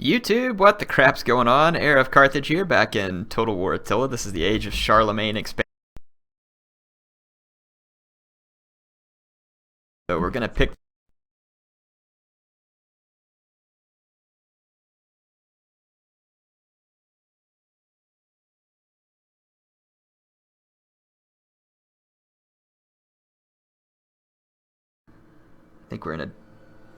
YouTube, what the crap's going on? HeirofCarthage here, back in Total War Attila. This is the Age of Charlemagne expansion. So we're gonna pick. I think we're in a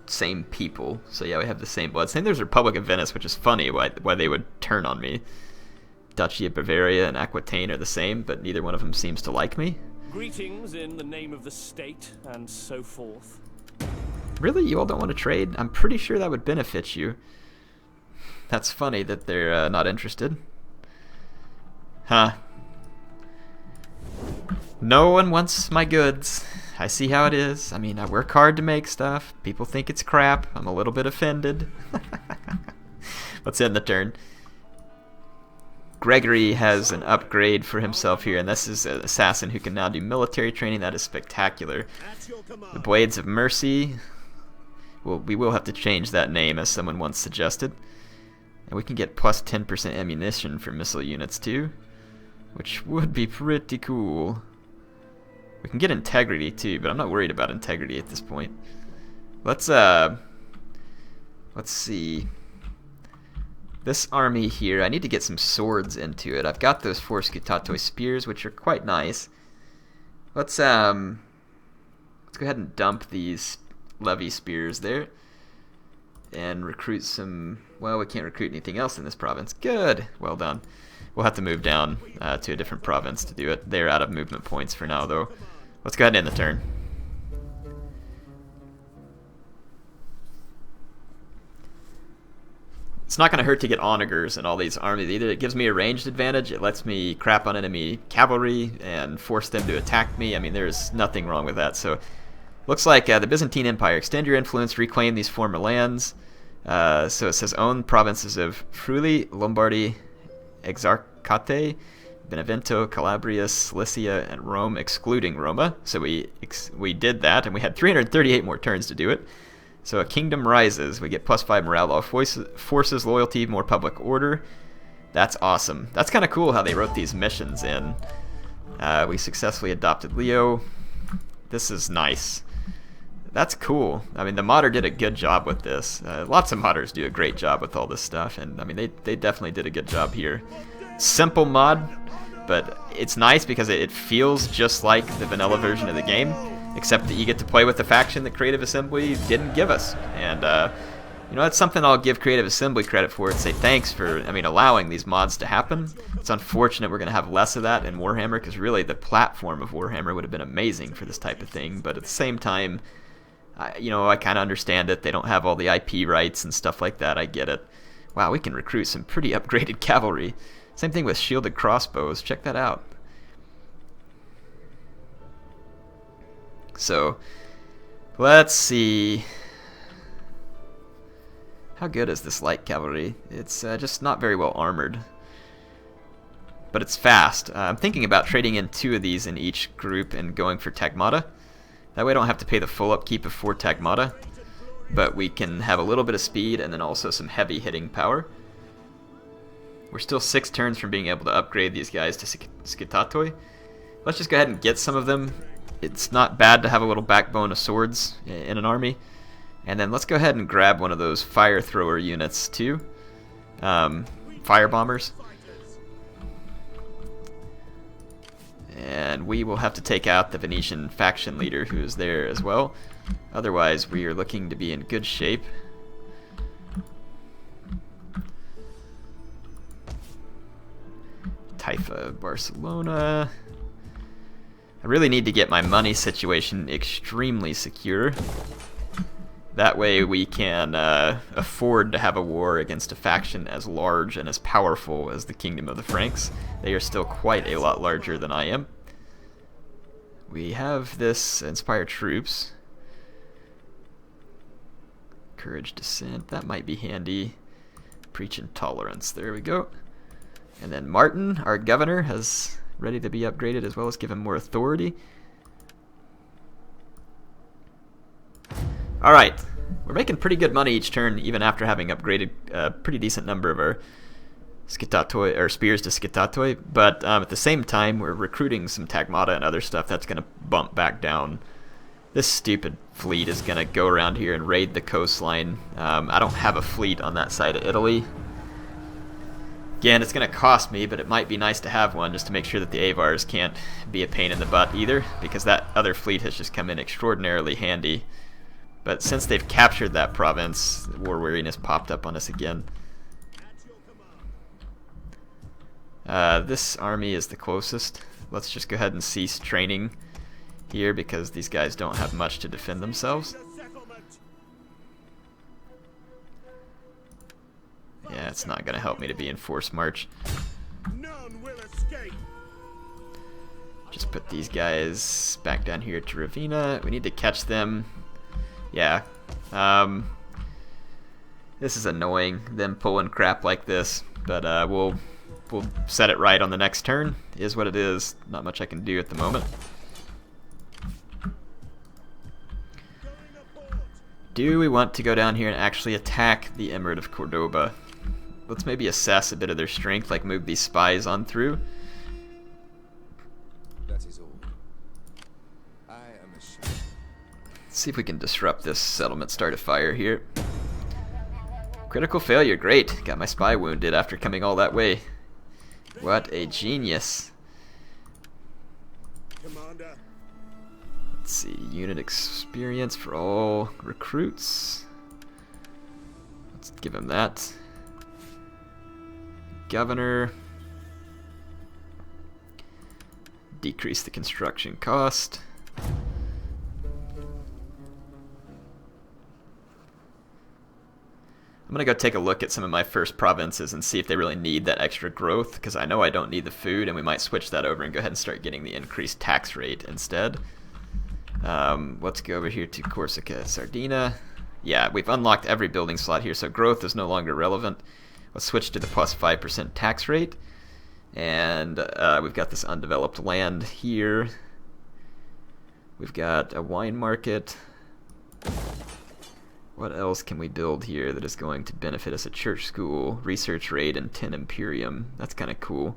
same people, so yeah, we have the same blood. Same, there's Republic of Venice, which is funny why they would turn on me. Duchy of Bavaria and Aquitaine are the same, but neither one of them seems to like me. Greetings in the name of the state, and so forth. Really? You all don't want to trade? I'm pretty sure that would benefit you. That's funny that they're not interested. Huh. No one wants my goods. I see how it is. I mean, I work hard to make stuff. People think it's crap. I'm a little bit offended. Let's end the turn. Gregory has an upgrade for himself here, and this is an assassin who can now do military training. That is spectacular. The Blades of Mercy. Well, we will have to change that name, as someone once suggested. And we can get plus 10% ammunition for missile units too, which would be pretty cool. We can get integrity too, but I'm not worried about integrity at this point. Let's see. This army here, I need to get some swords into it. I've got those 4 Scutatoi spears, which are quite nice. Let's go ahead and dump these levy spears there and recruit some. Well, we can't recruit anything else in this province. Good, well done. We'll have to move down to a different province to do it. They're out of movement points for now, though. Let's go ahead and end the turn. It's not going to hurt to get onagers in all these armies either. It gives me a ranged advantage. It lets me crap on enemy cavalry and force them to attack me. I mean, there's nothing wrong with that. So, looks like the Byzantine Empire. Extend your influence, reclaim these former lands. So it says own provinces of Friuli, Lombardy, Exarchate, Benevento, Calabria, Cilicia, and Rome, excluding Roma. So we did that, and we had 338 more turns to do it. So a kingdom rises. We get plus 5 morale, all forces, loyalty, more public order. That's awesome. That's kind of cool how they wrote these missions in. We successfully adopted Leo. This is nice. That's cool. I mean, the modder did a good job with this. Lots of modders do a great job with all this stuff, and I mean, they definitely did a good job here. Simple mod, but it's nice because it feels just like the vanilla version of the game, except that you get to play with the faction that Creative Assembly didn't give us. And you know, that's something I'll give Creative Assembly credit for and say thanks for, I mean, allowing these mods to happen. It's unfortunate we're going to have less of that in Warhammer, because really the platform of Warhammer would have been amazing for this type of thing, but at the same time, you know, I kind of understand it. They don't have all the IP rights and stuff like that. I get it. Wow, we can recruit some pretty upgraded cavalry. Same thing with shielded crossbows. Check that out. So, let's see. How good is this light cavalry? It's just not very well armored. But it's fast. I'm thinking about trading in 2 of these in each group and going for Tagmata. That way I don't have to pay the full upkeep of 4 Tagmata, but we can have a little bit of speed and then also some heavy hitting power. We're still 6 turns from being able to upgrade these guys to Scutatoi. Let's just go ahead and get some of them. It's not bad to have a little backbone of swords in an army. And then let's go ahead and grab one of those fire thrower units too. Fire bombers. And we will have to take out the Venetian faction leader who is there as well. Otherwise, we are looking to be in good shape. Taifa, Barcelona. I really need to get my money situation extremely secure. That way we can afford to have a war against a faction as large and as powerful as the Kingdom of the Franks. They are still quite a lot larger than I am. We have this inspire troops. Courage Descent, that might be handy. Preach Intolerance, there we go. And then Martin, our governor, has ready to be upgraded as well as give him more authority. Alright, We're making pretty good money each turn, even after having upgraded a pretty decent number of our skitatoi, or spears to skitatoi. But at the same time, we're recruiting some tagmata and other stuff that's going to bump back down. This stupid fleet is going to go around here and raid the coastline. I don't have a fleet on that side of Italy. Again, it's going to cost me, but it might be nice to have one just to make sure that the Avars can't be a pain in the butt either, because that other fleet has just come in extraordinarily handy. But since they've captured that province, war weariness popped up on us again. This army is the closest. Let's just go ahead and cease training here because these guys don't have much to defend themselves. Yeah, it's not going to help me to be in forced march. None will escape. Just put these guys back down here to Ravenna. We need to catch them. Yeah. This is annoying, them pulling crap like this, but we'll set it right on the next turn. It is what it is. Not much I can do at the moment. Do we want to go down here and actually attack the Emirate of Cordoba? Let's maybe assess a bit of their strength, like move these spies on through. That is all. I am ashamed. Let's see if we can disrupt this settlement, start a fire here. Critical failure, great. Got my spy wounded after coming all that way. What a genius. Commander. Let's see, unit experience for all recruits. Let's give him that. Governor. Decrease the construction cost. I'm going to go take a look at some of my first provinces and see if they really need that extra growth, because I know I don't need the food, and we might switch that over and go ahead and start getting the increased tax rate instead. Let's go over here to Corsica, Sardinia. Yeah, we've unlocked every building slot here, so growth is no longer relevant. Let's switch to the plus 5% tax rate. And we've got this undeveloped land here. We've got a wine market. What else can we build here that is going to benefit us? A church school, research raid, and 10 Imperium. That's kind of cool.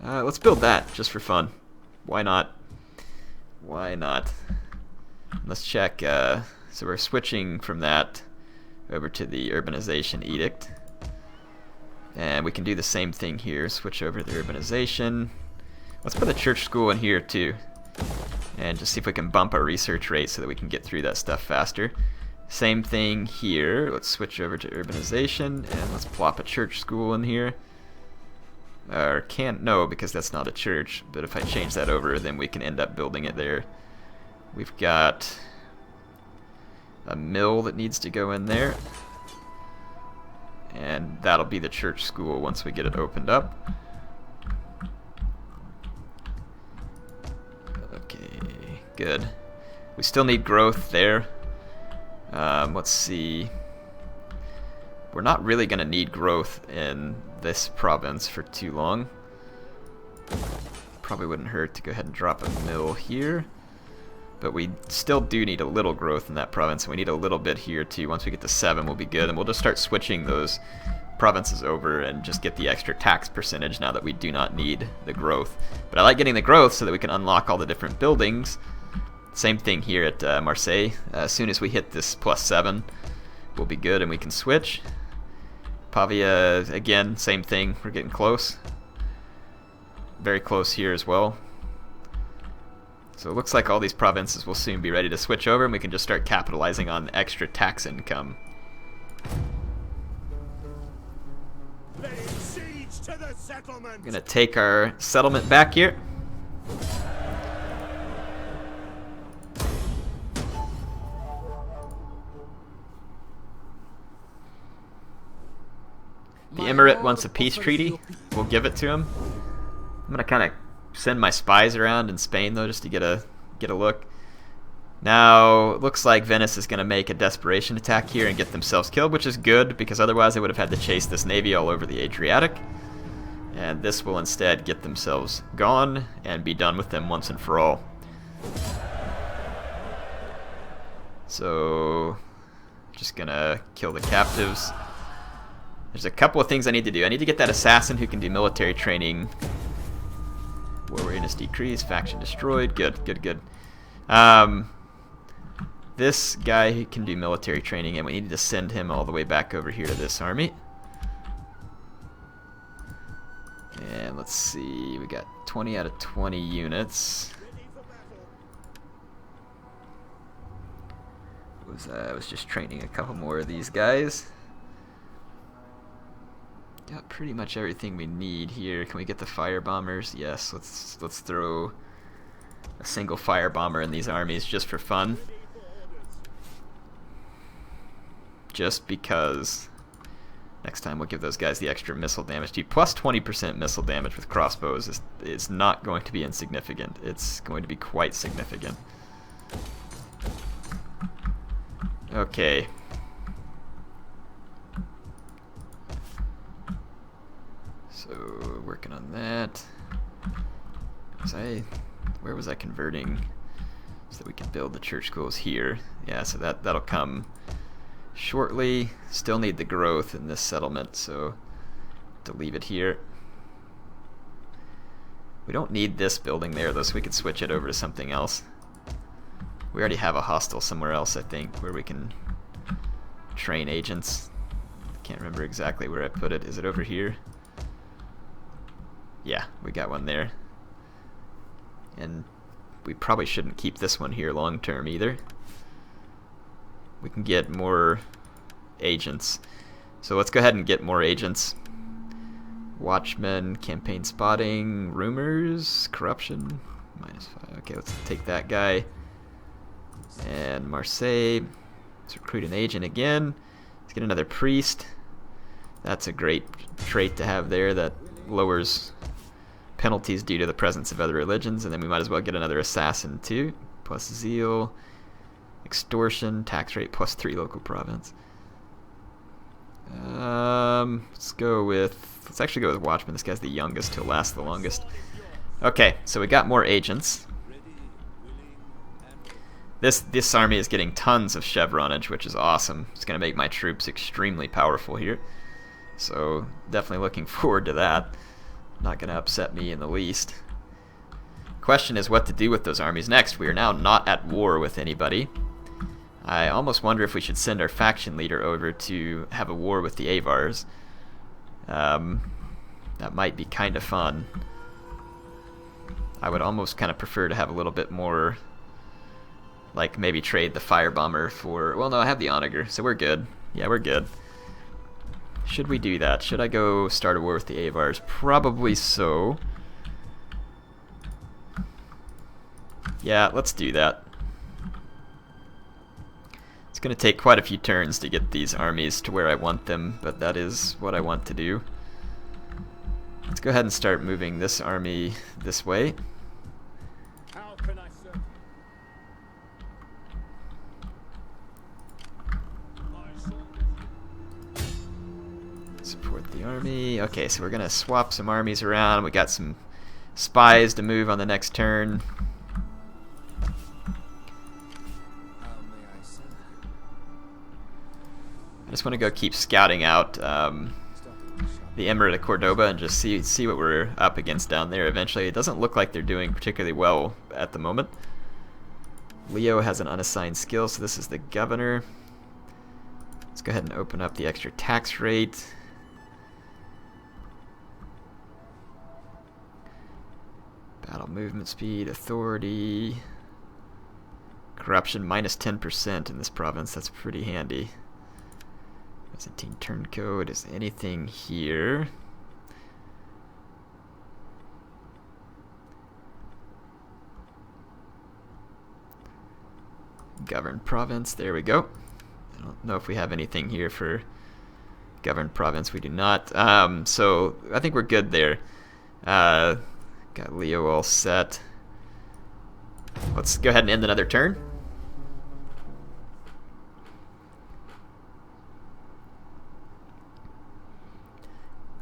Let's build that, just for fun. Why not? Why not? Let's check. So we're switching from that over to the urbanization edict. And we can do the same thing here. Switch over to the urbanization. Let's put a church school in here too. And just see if we can bump our research rate so that we can get through that stuff faster. Same thing here. Let's switch over to urbanization and let's plop a church school in here. Or can't, no, because that's not a church. But if I change that over, then we can end up building it there. We've got a mill that needs to go in there. And that'll be the church school once we get it opened up. Okay, good. We still need growth there. Let's see. We're not really going to need growth in this province for too long. Probably wouldn't hurt to go ahead and drop a mill here. But we still do need a little growth in that province, and we need a little bit here too. Once we get to 7, we'll be good, and we'll just start switching those provinces over and just get the extra tax percentage now that we do not need the growth. But I like getting the growth so that we can unlock all the different buildings. Same thing here at Marseille. As soon as we hit this plus 7, we'll be good and we can switch. Pavia, again, same thing. We're getting close. Very close here as well. So it looks like all these provinces will soon be ready to switch over, and we can just start capitalizing on extra tax income. Laying siege to the settlement. We're going to take our settlement back here. The Emirate wants a peace treaty. We'll give it to him. I'm going to kind of send my spies around in Spain though, just to get a look. Now it looks like Venice is going to make a desperation attack here and get themselves killed, which is good because otherwise they would have had to chase this navy all over the Adriatic. And this will instead get themselves gone and be done with them once and for all. So, just gonna kill the captives. There's a couple of things I need to do. I need to get that assassin who can do military training. War readiness decreased, faction destroyed. Good, good, good. This guy who can do military training, and we need to send him all the way back over here to this army. And let's see, we got 20 out of 20 units. I was just training a couple more of these guys. Got pretty much everything we need here. Can we get the fire bombers? Yes, let's throw a single fire bomber in these armies just for fun. Just because next time we'll give those guys the extra missile damage. Dude, plus 20% missile damage with crossbows is not going to be insignificant. It's going to be quite significant. Okay. So, working on that. Where was I converting so that we can build the church schools here? Yeah, so that'll come shortly. Still need the growth in this settlement, so to leave it here. We don't need this building there though, so we could switch it over to something else. We already have a hostel somewhere else, I think, where we can train agents. I can't remember exactly where I put it. Is it over here? Yeah, we got one there. And we probably shouldn't keep this one here long term either. We can get more agents. So let's go ahead and get more agents. Watchmen, campaign spotting, rumors, corruption, -5. Okay, let's take that guy. And Marseille. Let's recruit an agent again. Let's get another priest. That's a great trait to have there that lowers penalties due to the presence of other religions. And then we might as well get another assassin too. Plus zeal. Extortion, tax rate +3 local province. Let's actually go with Watchman. This guy's the youngest, he'll last the longest. Okay, so we got more agents. This army is getting tons of chevronage, which is awesome. It's going to make my troops extremely powerful here. So definitely looking forward to that. Not going to upset me in the least. Question is what to do with those armies next. We are now not at war with anybody. I almost wonder if we should send our faction leader over to have a war with the Avars. That might be kind of fun. I would almost kind of prefer to have a little bit more, like maybe trade the fire bomber for, well no, I have the onager, so we're good. Yeah, we're good. Should we do that? Should I go start a war with the Avars? Probably so. Yeah, let's do that. It's going to take quite a few turns to get these armies to where I want them, but that is what I want to do. Let's go ahead and start moving this army this way. How can I serve? Support the army. Okay, so we're going to swap some armies around. We got some spies to move on the next turn. I just want to go keep scouting out the Emirate of Cordoba and just see what we're up against down there eventually. It doesn't look like they're doing particularly well at the moment. Leo has an unassigned skill, so this is the governor. Let's go ahead and open up the extra tax rate. Battle movement speed, authority. Corruption -10% in this province. That's pretty handy. Byzantine turncoat. Is anything here? Governed province. There we go. I don't know if we have anything here for governed province. We do not. So I think we're good there. Got Leo all set. Let's go ahead and end another turn.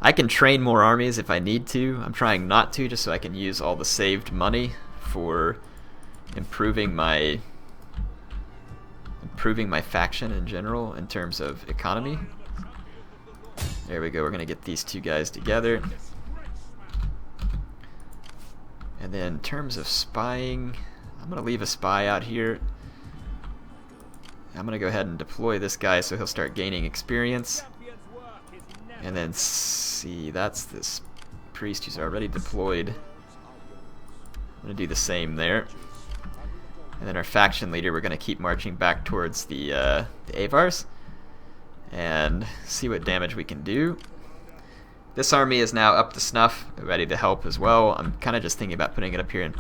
I can train more armies if I need to. I'm trying not to, just so I can use all the saved money for improving my improving my faction in general in terms of economy. There we go, we're going to get these two guys together. And then in terms of spying, I'm going to leave a spy out here. I'm going to go ahead and deploy this guy so he'll start gaining experience. And then see, that's this priest who's already deployed. I'm going to do the same there. And then our faction leader, we're going to keep marching back towards the Avars and see what damage we can do. This army is now up to snuff, ready to help as well. I'm kind of just thinking about putting it up here in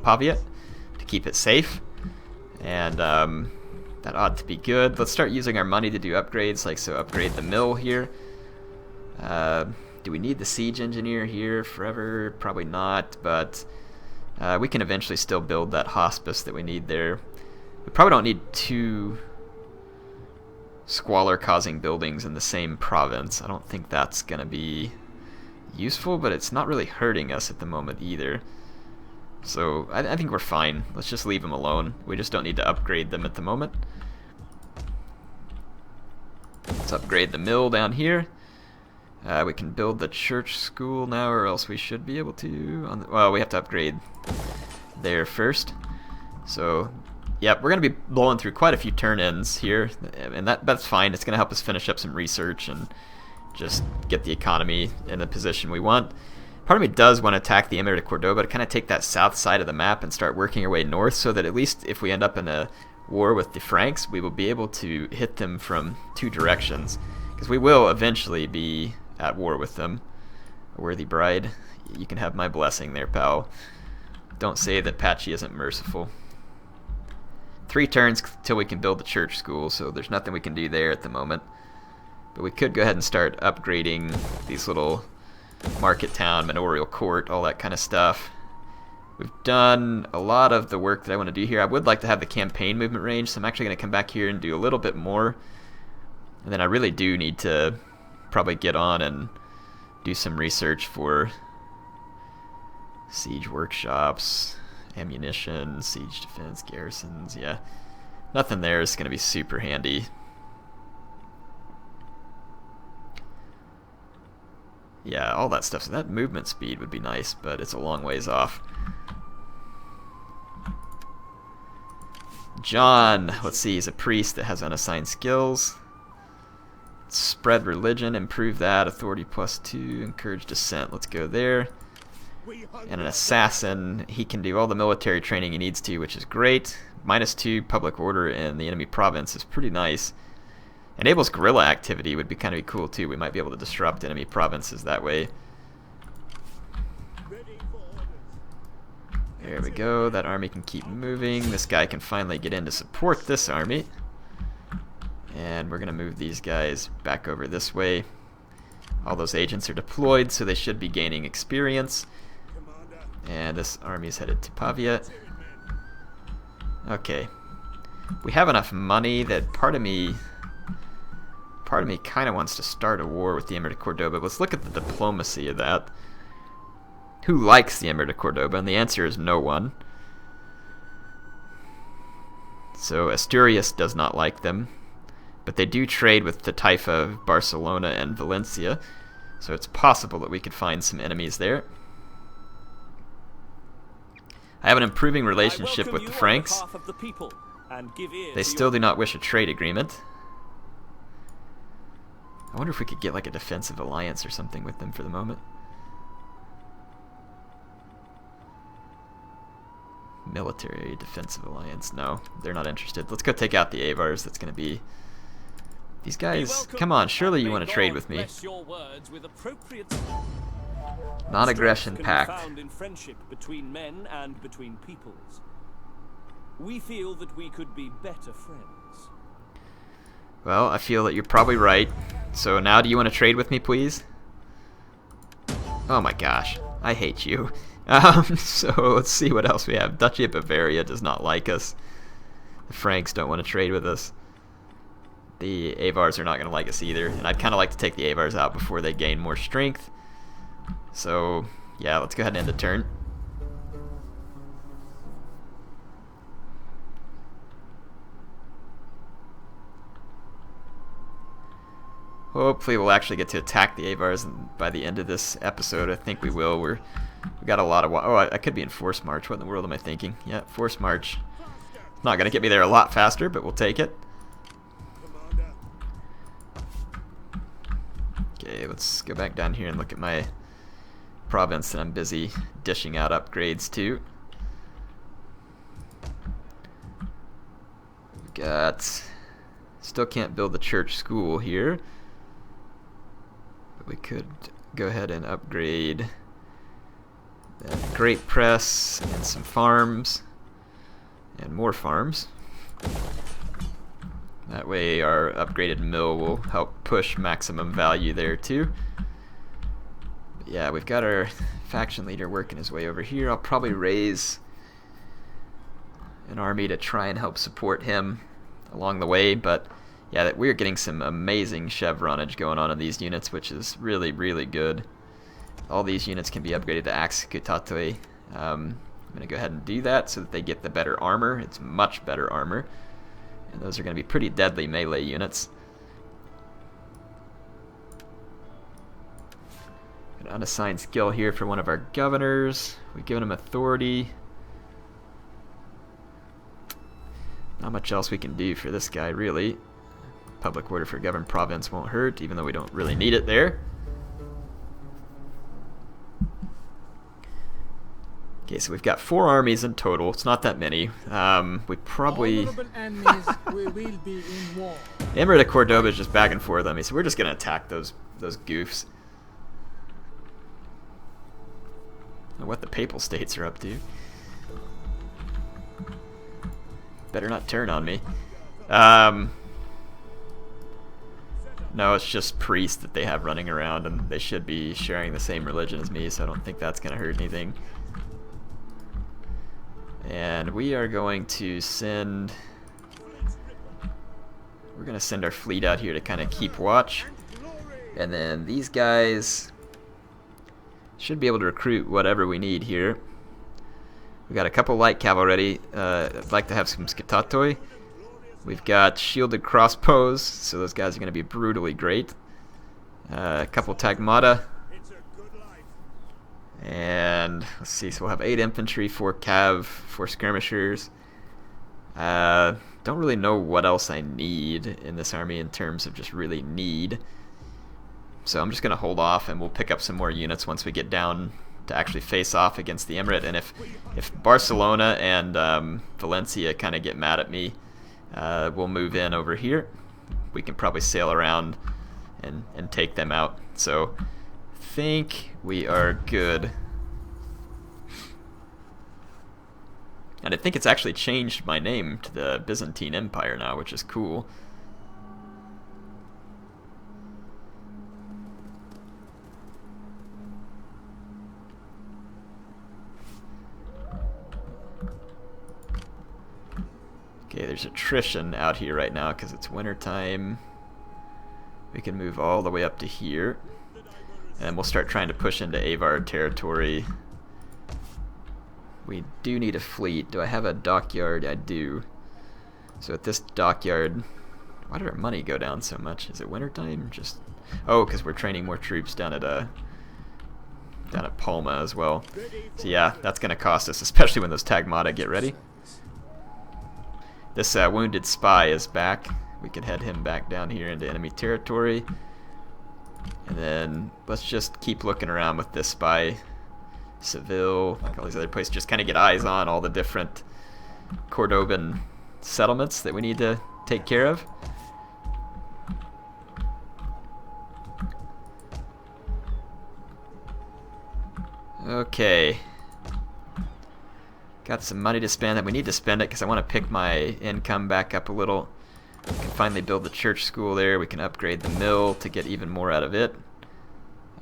Pavia to keep it safe. And that ought to be good. Let's start using our money to do upgrades, like so upgrade the mill here. Do we need the siege engineer here forever? Probably not, but we can eventually still build that hospice that we need there. We probably don't need two squalor-causing buildings in the same province. I don't think that's going to be useful, but it's not really hurting us at the moment either. So I think we're fine. Let's just leave them alone. We just don't need to upgrade them at the moment. Let's upgrade the mill down here. We can build the church school now, or else we should be able to. Well, we have to upgrade there first. So, yep, we're going to be blowing through quite a few turn-ins here, and that's fine. It's going to help us finish up some research and just get the economy in the position we want. Part of me does want to attack the Emirate of Cordoba to kind of take that south side of the map and start working our way north, so that at least if we end up in a war with the Franks, we will be able to hit them from two directions. Because we will eventually be at war with them. A worthy bride, you can have my blessing there, pal. Don't say that Patchy isn't merciful. 3 turns till we can build the church school, so there's nothing we can do there at the moment. But we could go ahead and start upgrading these little market town, manorial court, all that kind of stuff. We've done a lot of the work that I want to do here. I would like to have the campaign movement range, so I'm actually going to come back here and do a little bit more. And then I really do need to probably get on and do some research for siege workshops, ammunition, siege defense, garrisons. Yeah, nothing there is going to be super handy. Yeah, all that stuff. So that movement speed would be nice, but it's a long ways off. John, let's see, he's a priest that has unassigned skills. Spread religion, improve that. Authority +2, encourage dissent. Let's go there. And an assassin, he can do all the military training he needs to, which is great. -2 public order in the enemy province is pretty nice. Enables guerrilla activity would be kind of cool too. We might be able to disrupt enemy provinces that way. There we go. That army can keep moving. This guy can finally get in to support this army. And we're going to move these guys back over this way. All those agents are deployed, so they should be gaining experience. And this army is headed to Pavia. Okay. We have enough money that part of me kind of wants to start a war with the Emirate of Cordoba. Let's look at the diplomacy of that. Who likes the Emirate of Cordoba? And the answer is no one. So Asturias does not like them. But they do trade with the Taifa of Barcelona and Valencia, so it's possible that we could find some enemies there. I have an improving relationship with the Franks. They still do not wish a trade agreement. I wonder if we could get like a defensive alliance or something with them for the moment. Military defensive alliance. No, they're not interested. Let's go take out the Avars. That's going to be... These guys, come on, surely you want to trade with me. Non-aggression pact. Found in friendship between men and between peoples. We feel that we could be better friends. Well, I feel that you're probably right. So now do you want to trade with me, please? Oh my gosh, I hate you. So let's see what else we have. Duchy of Bavaria does not like us. The Franks don't want to trade with us. The Avars are not going to like us either, and I'd kind of like to take the Avars out before they gain more strength. So, yeah, let's go ahead and end the turn. Hopefully we'll actually get to attack the Avars by the end of this episode. I think we will. We got a lot of... Oh, I could be in forced march. What in the world am I thinking? Yeah, forced march. Not going to get me there a lot faster, but we'll take it. Okay, let's go back down here and look at my province that I'm busy dishing out upgrades to. We've got... Still can't build the church school here. But we could go ahead and upgrade the grape press and some farms. And more farms. That way our upgraded mill will help push maximum value there too. But yeah, we've got our faction leader working his way over here. I'll probably raise an army to try and help support him along the way, but yeah, that we're getting some amazing chevronage going on in these units, which is really, really good. All these units can be upgraded to axe kutatoi. I'm going to go ahead and do that so that they get the better armor. It's much better armor. And those are going to be pretty deadly melee units. An unassigned skill here for one of our governors. We've given him authority. Not much else we can do for this guy, really. Public order for governed province won't hurt, even though we don't really need it there. Okay, so we've got 4 armies in total. It's not that many. We probably... Emirate of Cordoba is just back and forth on me, so we're just going to attack those goofs. I don't know what the Papal States are up to. Better not turn on me. No, it's just priests that they have running around, and they should be sharing the same religion as me, so I don't think that's going to hurt anything. And we are going to send... We're going to send our fleet out here to kind of keep watch. And then these guys should be able to recruit whatever we need here. We've got a couple light cavalry. I'd like to have some skitatoi. We've got shielded crossbows, so those guys are going to be brutally great. A couple tagmata. And let's see, so we'll have 8 infantry, 4 cav, 4 skirmishers. Don't really know what else I need in this army in terms of just really need. So I'm just going to hold off, and we'll pick up some more units once we get down to actually face off against the Emirate. And if Barcelona and Valencia kind of get mad at me, we'll move in over here. We can probably sail around and take them out. So I think we are good. And I think it's actually changed my name to the Byzantine Empire now, which is cool. Okay, there's attrition out here right now because it's winter time. We can move all the way up to here. And we'll start trying to push into Avar territory. We do need a fleet. Do I have a dockyard? I do. So at this dockyard... Why did our money go down so much? Is it wintertime? Just... Oh, because we're training more troops down at Palma as well. So yeah, that's going to cost us, especially when those tagmata get ready. This wounded spy is back. We can head him back down here into enemy territory. And then let's just keep looking around with this spy. Seville, like all these other places, just kind of get eyes on all the different Cordoban settlements that we need to take care of. Okay. Got some money to spend, and we need to spend it because I want to pick my income back up a little. We can finally build the church school there. We can upgrade the mill to get even more out of it.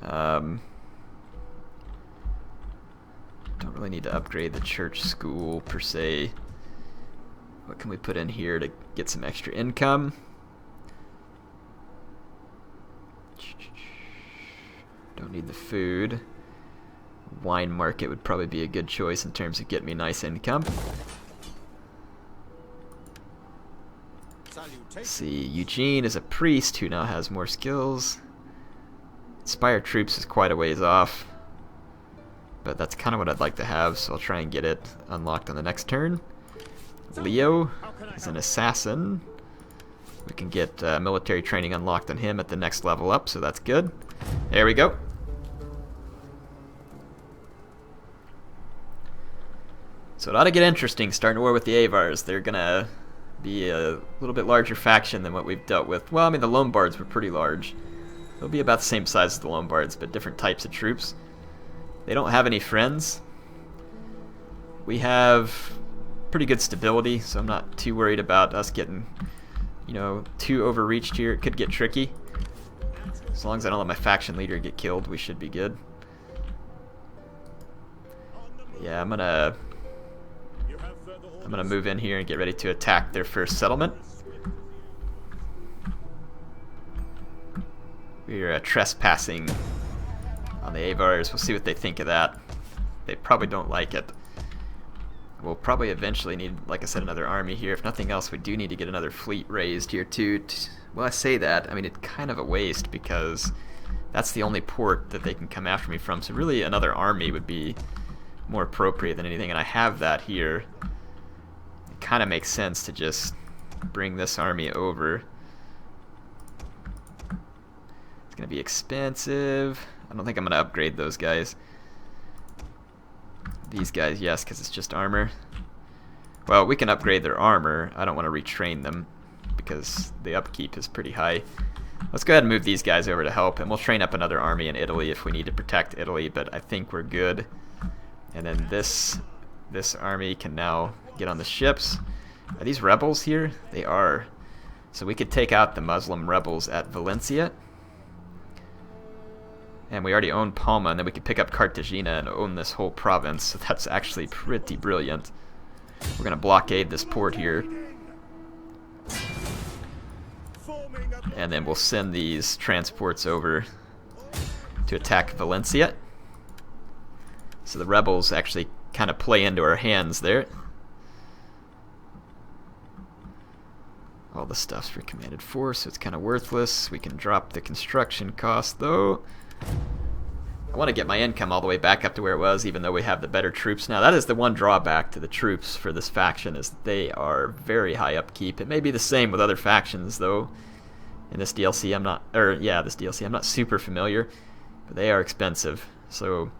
Don't really need to upgrade the church school per se. What can we put in here to get some extra income? Don't need the food. Wine market would probably be a good choice in terms of getting me nice income. Salutations. See, Eugene is a priest who now has more skills. Inspired troops is quite a ways off, but that's kind of what I'd like to have, so I'll try and get it unlocked on the next turn. Leo is an assassin. We can get military training unlocked on him at the next level up, so that's good. There we go. So it ought to get interesting starting a war with the Avars. They're gonna be a little bit larger faction than what we've dealt with. Well, I mean, the Lombards were pretty large. They'll be about the same size as the Lombards, but different types of troops. They don't have any friends. We have pretty good stability, so I'm not too worried about us getting, you know, too overreached here. It could get tricky. As long as I don't let my faction leader get killed, we should be good. Yeah, I'm gonna move in here and get ready to attack their first settlement. We're trespassing on the Avars. We'll see what they think of that. They probably don't like it. We'll probably eventually need, like I said, another army here. If nothing else, we do need to get another fleet raised here too. Well, I say that, I mean, it's kind of a waste because that's the only port that they can come after me from. So really another army would be more appropriate than anything, and I have that here. It kind of makes sense to just bring this army over. It's going to be expensive. I don't think I'm going to upgrade those guys. These guys, yes, because it's just armor. Well, we can upgrade their armor. I don't want to retrain them because the upkeep is pretty high. Let's go ahead and move these guys over to help, and we'll train up another army in Italy if we need to protect Italy, but I think we're good. And then this army can now get on the ships. Are these rebels here? They are. So we could take out the Muslim rebels at Valencia. And we already own Palma, and then we could pick up Cartagena and own this whole province. So that's actually pretty brilliant. We're going to blockade this port here. And then we'll send these transports over to attack Valencia. So the rebels actually kind of play into our hands there. All the stuff's for commanded force, so it's kind of worthless. We can drop the construction cost, though. I want to get my income all the way back up to where it was, even though we have the better troops now. That is the one drawback to the troops for this faction, is that they are very high upkeep. It may be the same with other factions, though. In this DLC, I'm not super familiar, but they are expensive. So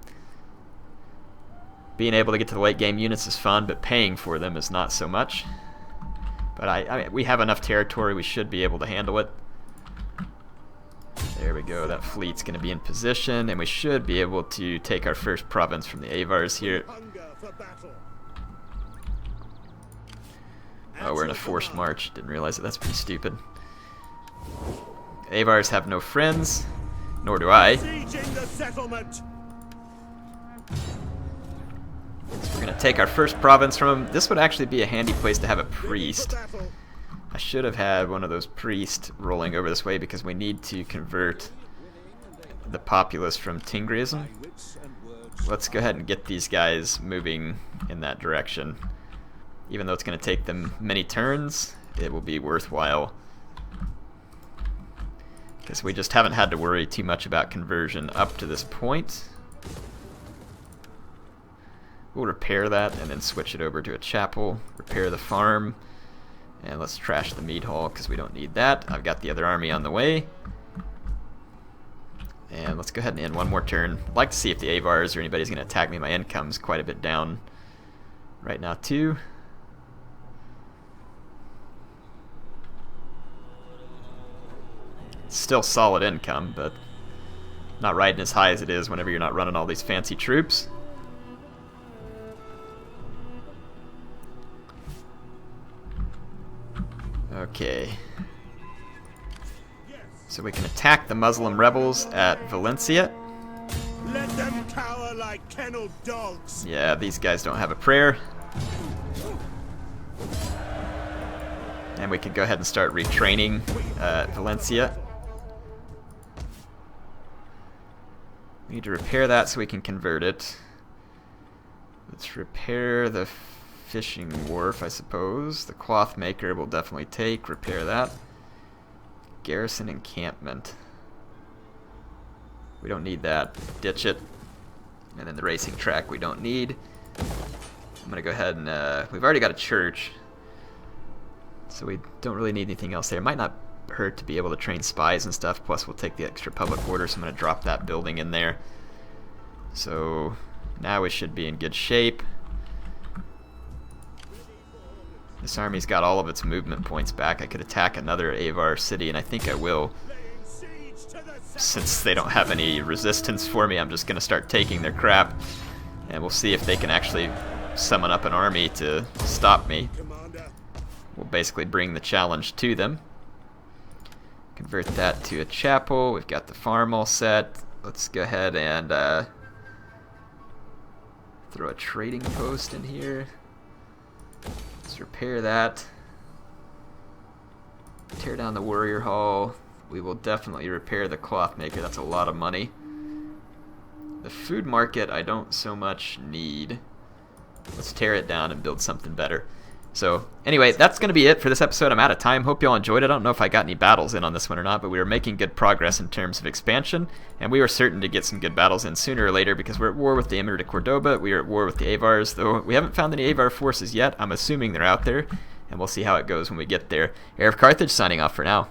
being able to get to the late game units is fun, but paying for them is not so much. But we have enough territory, we should be able to handle it. There we go, that fleet's going to be in position, and we should be able to take our first province from the Avars here. Oh, we're in a forced march. Didn't realize that. That's pretty stupid. Avars have no friends, nor do I. So we're going to take our first province from them. This would actually be a handy place to have a priest. I should have had one of those priests rolling over this way because we need to convert the populace from Tingrism. Let's go ahead and get these guys moving in that direction. Even though it's going to take them many turns, it will be worthwhile. Because we just haven't had to worry too much about conversion up to this point. We'll repair that and then switch it over to a chapel, repair the farm, and let's trash the meat hall because we don't need that. I've got the other army on the way. And let's go ahead and end one more turn. I'd like to see if the Avars or anybody's going to attack me. My income's quite a bit down right now too. It's still solid income, but not riding as high as it is whenever you're not running all these fancy troops. Okay. So we can attack the Muslim rebels at Valencia. Let them cower like kenneled dogs. Yeah, these guys don't have a prayer. And we can go ahead and start retraining Valencia. We need to repair that so we can convert it. Let's repair the fishing wharf, I suppose. The cloth maker we'll definitely take, repair that. Garrison encampment. We don't need that. Ditch it. And then the racing track we don't need. I'm gonna go ahead and we've already got a church, so we don't really need anything else there. It might not hurt to be able to train spies and stuff, plus we'll take the extra public order, so I'm gonna drop that building in there. So now we should be in good shape. This army's got all of its movement points back. I could attack another Avar city, and I think I will. Since they don't have any resistance for me, I'm just going to start taking their crap. And we'll see if they can actually summon up an army to stop me. We'll basically bring the challenge to them. Convert that to a chapel. We've got the farm all set. Let's go ahead and throw a trading post in here. Let's repair that. Tear down the warrior hall. We will definitely repair the cloth maker. That's a lot of money. The food market I don't so much need. Let's tear it down and build something better. So anyway, that's going to be it for this episode. I'm out of time. Hope you all enjoyed it. I don't know if I got any battles in on this one or not, but we were making good progress in terms of expansion, and we were certain to get some good battles in sooner or later because we're at war with the Emirate of Cordoba. We are at war with the Avars, though we haven't found any Avar forces yet. I'm assuming they're out there, and we'll see how it goes when we get there. HeirofCarthage signing off for now.